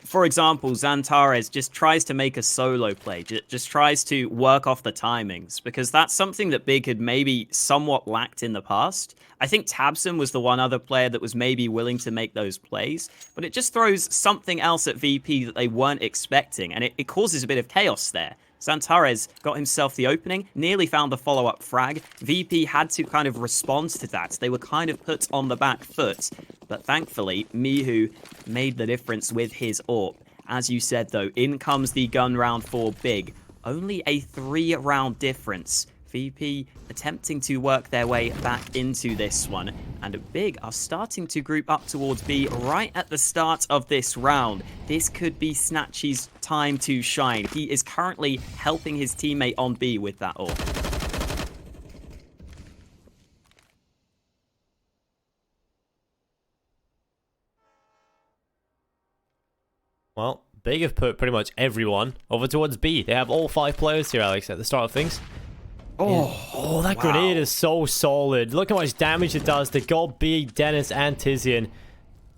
for example, Xantares just tries to make a solo play, just tries to work off the timings, because that's something that Big had maybe somewhat lacked in the past. I think tabseN was the one other player that was maybe willing to make those plays, but it just throws something else at VP that they weren't expecting, and it causes a bit of chaos there. Xantares got himself the opening, nearly found the follow-up frag. VP had to kind of respond to that. They were kind of put on the back foot. But thankfully, Mihu made the difference with his AWP. As you said, though, in comes the gun round for Big. Only a 3-round difference. VP attempting to work their way back into this one. And Big are starting to group up towards B right at the start of this round. This could be Snatchy's time to shine. He is currently helping his teammate on B with that AWP. Well, Big have put pretty much everyone over towards B. They have all 5 players here, Alex, at the start of things. Oh, that grenade is so solid. Look how much damage it does to Gob B, Dennis, and Tizian.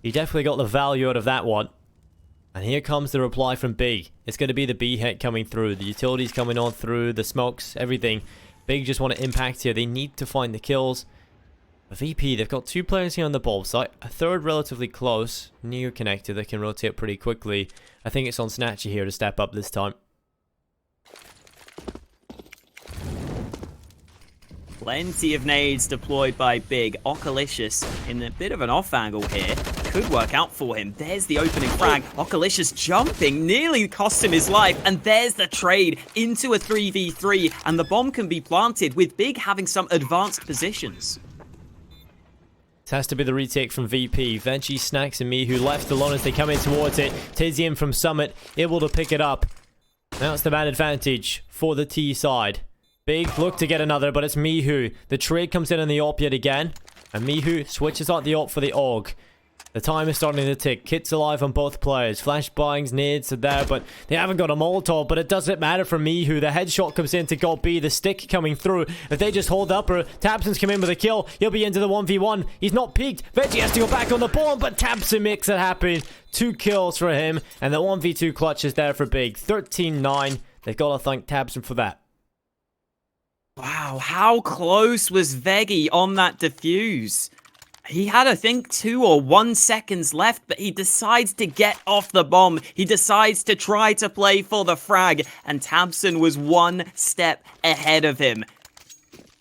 He definitely got the value out of that one. And here comes the reply from B. It's going to be the B hit coming through. The utilities coming on through, the smokes, everything. Big just want to impact here. They need to find the kills. But VP, they've got 2 players here on the bulb site. A third relatively close, near connected, that can rotate pretty quickly. I think it's on Snatchy here to step up this time. Plenty of nades deployed by Big. Orkalicious in a bit of an off angle here. Could work out for him. There's the opening frag. Orkalicious jumping, nearly cost him his life. And there's the trade into a 3v3. And the bomb can be planted with Big having some advanced positions. It has to be the retake from VP. Veggie, Snacks, and Mihu left alone as they come in towards it. Tizian from Summit able to pick it up. Now it's the man advantage for the T side. Big look to get another, but it's Mihu. The trade comes in on the AWP yet again. And Mihu switches out the AWP for the AUG. The time is starting to tick. Kit's alive on both players. Flashbangs, nades are there, but they haven't got a Molotov. But it doesn't matter for Mihu. The headshot comes in to Gob B. The stick coming through. If they just hold up, or tabseN's come in with a kill, he'll be into the 1v1. He's not peaked. Veggie has to go back on the bomb, but tabseN makes it happen. 2 kills for him, and the 1v2 clutch is there for Big. 13-9. They've got to thank tabseN for that. Wow, how close was Veggie on that defuse? He had, I think, 2 or 1 seconds left, but he decides to get off the bomb. He decides to try to play for the frag, and tabseN was 1 step ahead of him.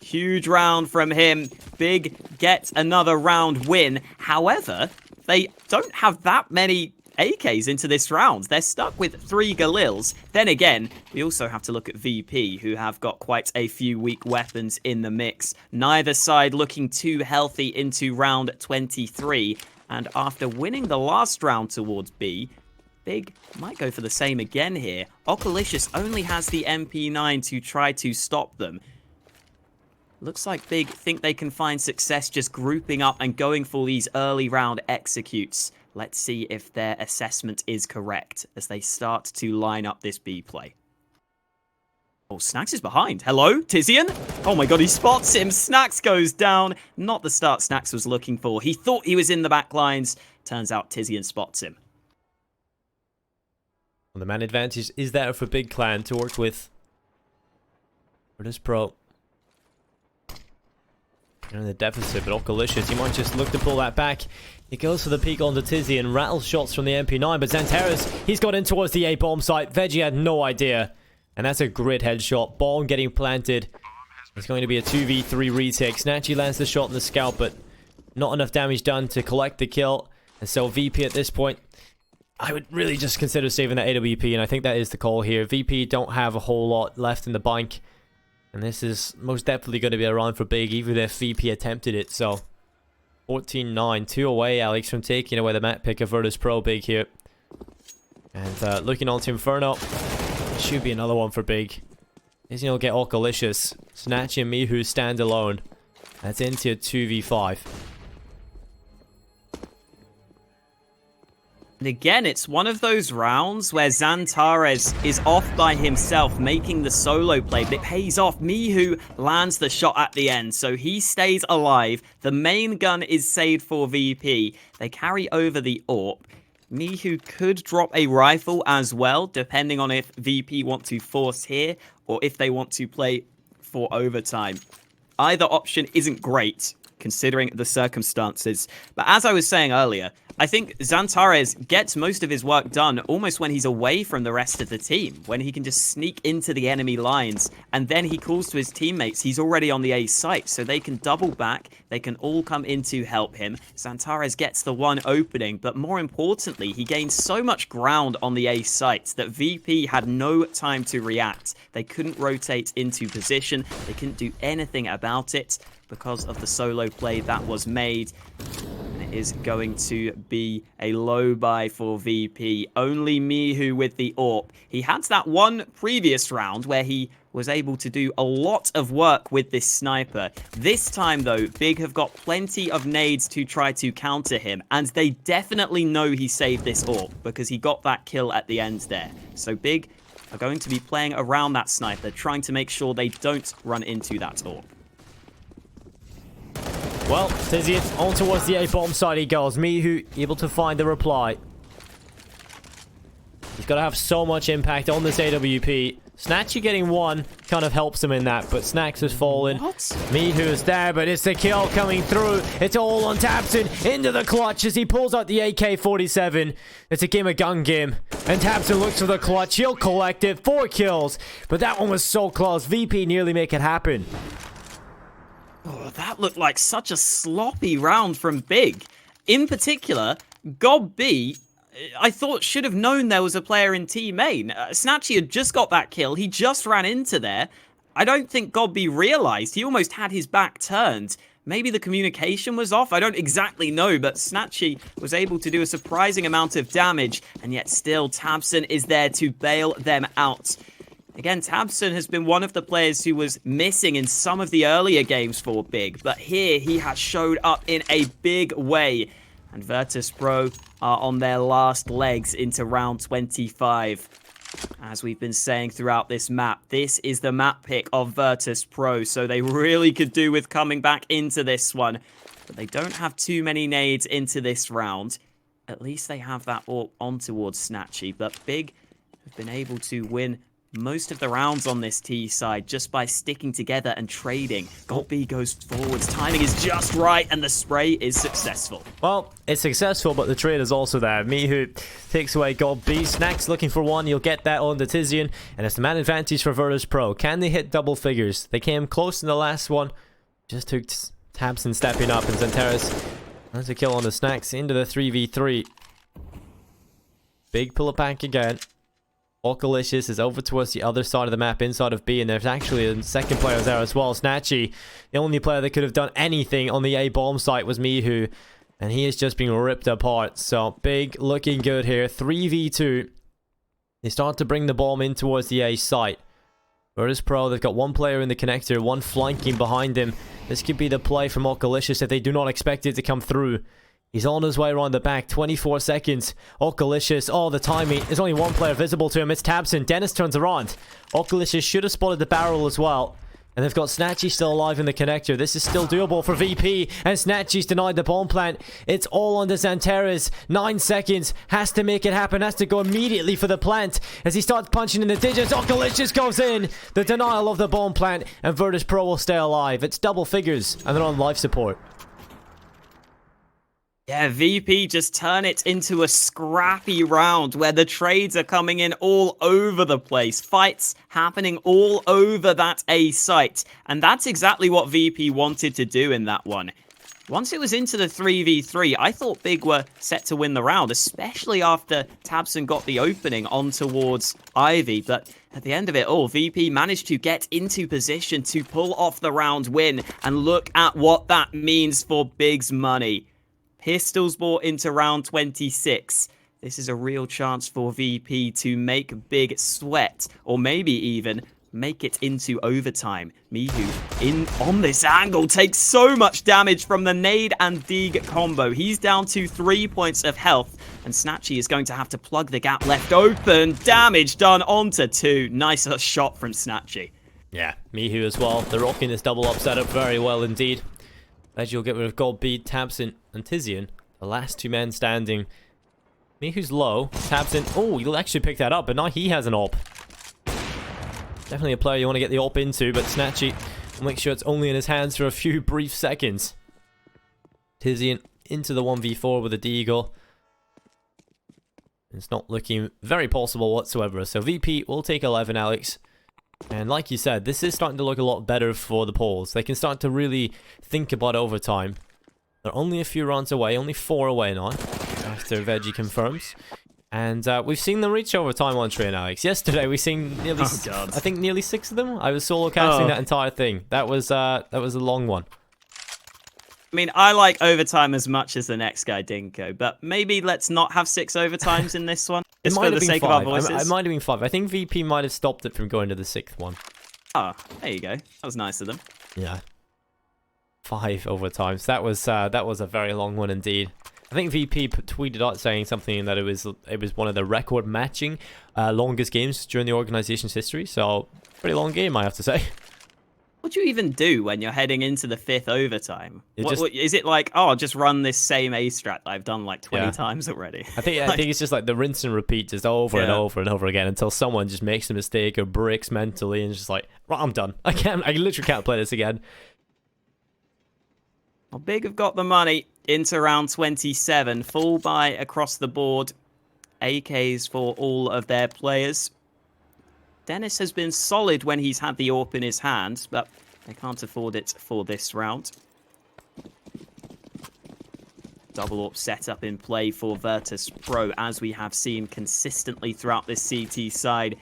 Huge round from him. Big gets another round win. However, they don't have that many AKs into this round. They're stuck with 3 Galils. Then again, we also have to look at VP, who have got quite a few weak weapons in the mix. Neither side looking too healthy into round 23. And after winning the last round towards B, Big might go for the same again here. Orkalicious only has the MP9 to try to stop them. Looks like Big think they can find success just grouping up and going for these early round executes. Let's see if their assessment is correct as they start to line up this B play. Oh, Snax is behind. Hello, Tizian? Oh my god, he spots him. Snax goes down. Not the start Snax was looking for. He thought he was in the back lines. Turns out Tizian spots him. Well, the man advantage is there for Big Clan to work with. Virtus.pro. They're in the deficit, but Okalicious, he might just look to pull that back. He goes for the peek onto Tizian, rattles shots from the MP9, but Xantares, he's got in towards the A bomb site. Veggie had no idea. And that's a grid headshot. Bomb getting planted. It's going to be a 2v3 retake. Snatchy lands the shot in the scalp, but not enough damage done to collect the kill. And so VP at this point, I would really just consider saving that AWP, and I think that is the call here. VP don't have a whole lot left in the bank. And this is most definitely going to be a run for Big, even if VP attempted it. So, 14-9. 2 away, Alex, from taking away the map pick of Virtus.pro Big here. And looking on to Inferno. Should be another one for Big. Disney will get Okalicious. Snatch and Mihu stand alone. That's into a 2v5. And again, it's one of those rounds where Xantares is off by himself, making the solo play, but it pays off. Mihu lands the shot at the end, so he stays alive. The main gun is saved for VP. They carry over the AWP. Mihu could drop a rifle as well, depending on if VP want to force here or if they want to play for overtime. Either option isn't great, considering the circumstances. But as I was saying earlier, I think Xantares gets most of his work done almost when he's away from the rest of the team, when he can just sneak into the enemy lines, and then he calls to his teammates. He's already on the A site, so they can double back, they can all come in to help him. Xantares gets the one opening, but more importantly, he gains so much ground on the A site that VP had no time to react. They couldn't rotate into position, they couldn't do anything about it because of the solo play that was made. Is going to be a low buy for VP. Only Mihu with the AWP. He had that one previous round where he was able to do a lot of work with this sniper. This time, though, Big have got plenty of nades to try to counter him, and they definitely know he saved this AWP because he got that kill at the end there. So Big are going to be playing around that sniper, trying to make sure they don't run into that AWP. Well, Tizian on towards the A-bomb side he goes. Mihu able to find the reply. He's got to have so much impact on this AWP. Snatchy getting one kind of helps him in that, but Snax has fallen. What? Mihu is there, but it's the kill coming through. It's all on Tabson into the clutch as he pulls out the AK-47. It's a game of gun game, and Tabson looks for the clutch. He'll collect it. 4 kills, but that one was so close. VP nearly make it happen. Oh, that looked like such a sloppy round from Big. In particular, Gob B, I thought should have known there was a player in T main. Snatchy had just got that kill. He just ran into there. I don't think Gob B realized. He almost had his back turned. Maybe the communication was off. I don't exactly know, but Snatchy was able to do a surprising amount of damage, and yet still Tabson is there to bail them out. Again, Tabson has been one of the players who was missing in some of the earlier games for Big, but here he has showed up in a big way. And Virtus.pro are on their last legs into round 25. As we've been saying throughout this map, this is the map pick of Virtus.pro, so they really could do with coming back into this one. But they don't have too many nades into this round. At least they have that AWP on towards Snatchy, but Big have been able to win most of the rounds on this T side just by sticking together and trading. Gold B goes forwards, timing is just right, and the spray is successful. Well, it's successful, but the trade is also there. Mihu takes away Gold B. Snax looking for one. You'll get that on the Tizian, and it's the man advantage for Virtus.pro. Can they hit double figures? They came close in the last one. Just took Tabson stepping up, and Xantares has a kill on the Snax into the 3v3. Big pull it back again. Okalicious is over towards the other side of the map, inside of B, and there's actually a second player there as well. Snatchy, the only player that could have done anything on the A bomb site was Mihu, and he is just being ripped apart. So Big looking good here. 3v2. They start to bring the bomb in towards the A site. Virtus.pro, they've got one player in the connector, one flanking behind him. This could be the play from Okalicious if they do not expect it to come through. He's on his way around the back, 24 seconds. Okalicious, oh, the timing. There's only one player visible to him. It's tabseN. Dennis turns around. Okalicious should have spotted the barrel as well. And they've got Snatchy still alive in the connector. This is still doable for VP. And Snatchy's denied the bomb plant. It's all on the Xanteras. 9 seconds. Has to make it happen. Has to go immediately for the plant. As he starts punching in the digits, Okalicious goes in. The denial of the bomb plant. And Virtus.pro will stay alive. It's double figures. And they're on life support. Yeah, VP just turn it into a scrappy round where the trades are coming in all over the place. Fights happening all over that A site. And that's exactly what VP wanted to do in that one. Once it was into the 3v3, I thought Big were set to win the round, especially after tabseN got the opening on towards Ivy. But at the end of it all, VP managed to get into position to pull off the round win. And look at what that means for Big's money. Pistols bought into round 26. This is a real chance for VP to make Big sweat, or maybe even make it into overtime. Mihu in on this angle takes so much damage from the nade and dig combo. He's down to 3 points of health, and Snatchy is going to have to plug the gap left open. Damage done onto 2. Nice shot from Snatchy. Yeah, Mihu as well. They're rocking this double up setup very well indeed. As you'll get rid of GoldB, tabseN, and Tizian, the last 2 men standing. Mihu's low. tabseN, oh, he'll actually pick that up, but now he has an AWP. Definitely a player you want to get the AWP into, but Snatchy will make sure it's only in his hands for a few brief seconds. Tizian into the 1v4 with a Deagle. It's not looking very possible whatsoever, so VP will take 11, Alex. And like you said, this is starting to look a lot better for the Poles. They can start to really think about overtime. They're only a few rounds away, only 4 away now, after Veggie confirms. And we've seen them reach overtime on train, Alex. Yesterday we seen nearly, I think nearly 6 of them. I was solo casting that entire thing. That was a long one. I mean, I like overtime as much as the next guy, Dinko, but maybe let's not have 6 overtimes in this one. Just for the sake of our voices. It might have been 5. I think VP might have stopped it from going to the 6th one. Oh, there you go. That was nice of them. Yeah. 5 overtimes. That was a very long one indeed. I think VP tweeted out saying something that it was one of the record matching longest games during the organization's history. So, pretty long game, I have to say. What do you even do when you're heading into the 5th overtime? What, is it like, oh, I'll just run this same A strat that I've done like 20 times already? I think it's just like the rinse and repeat just over and over and over again until someone just makes a mistake or breaks mentally and just like, right, I'm done. I literally can't play this again. Well, Big have got the money into round 27. Full buy across the board. AKs for all of their players. Dennis has been solid when he's had the AWP in his hands, but they can't afford it for this round. Double AWP setup in play for Virtus.pro, as we have seen consistently throughout this CT side.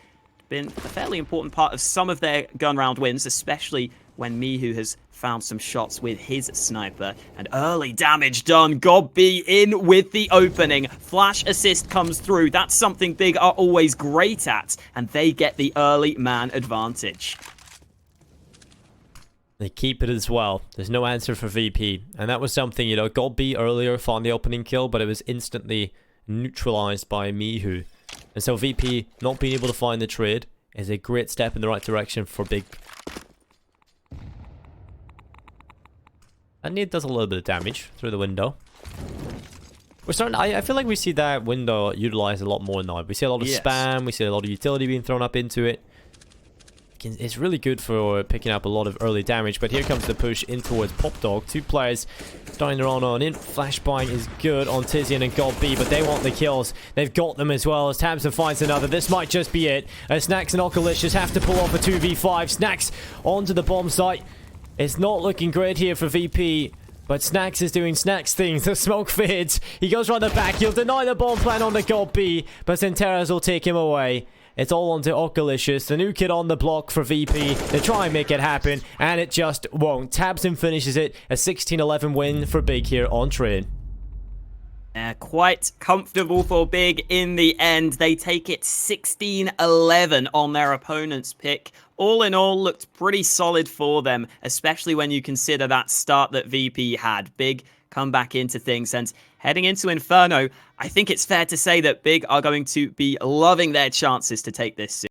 Been a fairly important part of some of their gun round wins, especially when Mihu has found some shots with his sniper. And early damage done. GoldB in with the opening. Flash assist comes through. That's something Big are always great at. And they get the early man advantage. They keep it as well. There's no answer for VP. And that was something, you know, GoldB earlier found the opening kill, but it was instantly neutralized by Mihu. And so VP not being able to find the trade is a great step in the right direction for Big. And it does a little bit of damage through the window. We're starting. I feel like we see that window utilized a lot more now. We see a lot of spam. We see a lot of utility being thrown up into it. It's really good for picking up a lot of early damage. But here comes the push in towards Pop Dog. 2 players starting their own on in. Flashbang is good on Tizian and GoldB, but they want the kills. They've got them as well as tabseN finds another. This might just be it. Snacks and Okalicious have to pull off a 2v5. Snacks onto the bomb site. It's not looking great here for VP, but Snacks is doing Snacks things. The smoke fades. He goes right the back. He'll deny the bomb plan on the GoldB, but Xanteras will take him away. It's all onto Okalicious, the new kid on the block for VP. They try and make it happen, and it just won't. tabseN finishes it. A 16-11 win for Big here on train. Quite comfortable for Big in the end. They take it 16-11 on their opponent's pick. All in all, looked pretty solid for them, especially when you consider that start that VP had. Big come back into things, and heading into Inferno, I think it's fair to say that Big are going to be loving their chances to take this series.